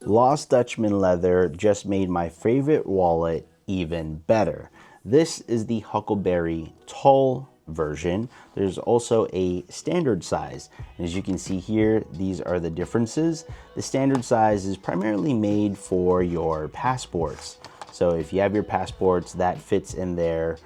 Lost Dutchman Leather just made my favorite wallet even better. This is the Huckleberry tall version. There's also a standard size. And as you can see here, these are the differences. The standard size is primarily made for your passports. So if you have your passports, that fits in there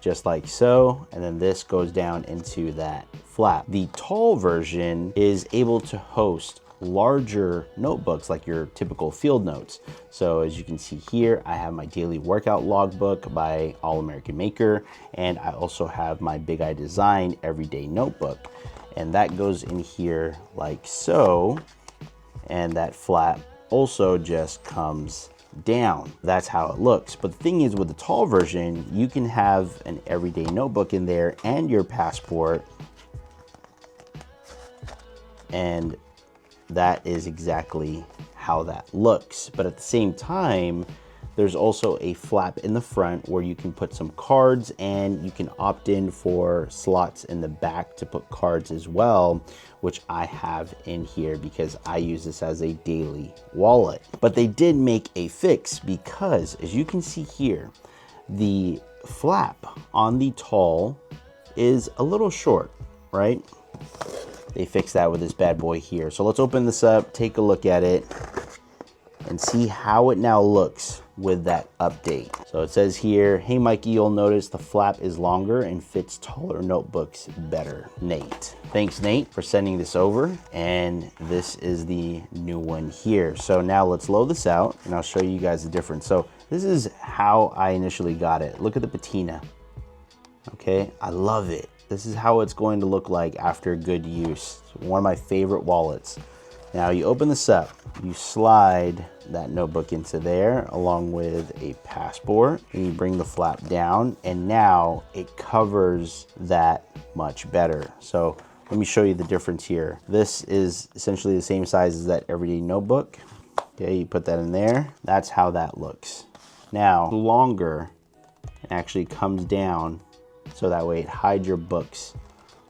just like so, and then this goes down into that flap. The tall version is able to host larger notebooks like your typical field notes. So as you can see here, I have my daily workout logbook by All American Maker, and I also have my Big Eye Design everyday notebook, and that goes in here like so, and that flap also just comes down. That's how it looks. But the thing is, with the tall version, you can have an everyday notebook in there and your passport, and that is exactly how that looks. But at the same time, there's also a flap in the front where you can put some cards, and you can opt in for slots in the back to put cards as well, which I have in here because I use this as a daily wallet. But they did make a fix, because as you can see here, the flap on the tall is a little short, right? They fixed that with this bad boy here. So let's open this up, take a look at it, and see how it now looks with that update. So it says here, hey Mikey, you'll notice the flap is longer and fits taller notebooks better. Nate. Thanks Nate for sending this over, and this is the new one here. So now let's load this out and I'll show you guys the difference. So this is how I initially got it. Look at the patina. Okay, I love it. This is how it's going to look like after good use. It's one of my favorite wallets. Now you open this up, you slide that notebook into there along with a passport, and you bring the flap down, and now it covers that much better. So let me show you the difference here. This is essentially the same size as that everyday notebook. Okay, you put that in there. That's how that looks. Now, longer, it actually comes down so that way it hides your books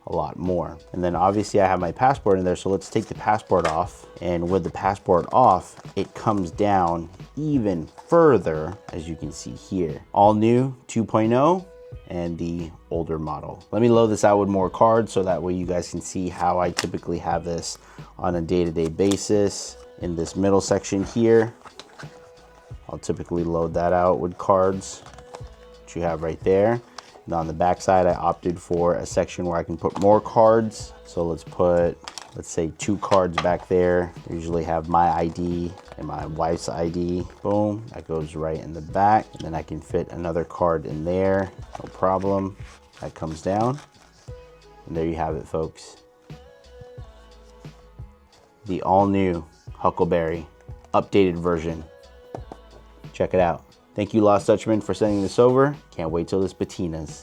a lot more. And then obviously I have my passport in there, so let's take the passport off. And with the passport off, it comes down even further, as you can see here. All new 2.0 and the older model. Let me load this out with more cards so that way you guys can see how I typically have this on a day-to-day basis. In this middle section here, I'll typically load that out with cards, which you have right there. And on the back side, I opted for a section where I can put more cards. So let's put, let's say 2 cards back there. I usually have my ID and my wife's ID. Boom, that goes right in the back. And then I can fit another card in there, no problem. That comes down. And there you have it, folks. The all new Huckleberry updated version. Check it out. Thank you, Lost Dutchman, for sending this over. Can't wait till this patinas.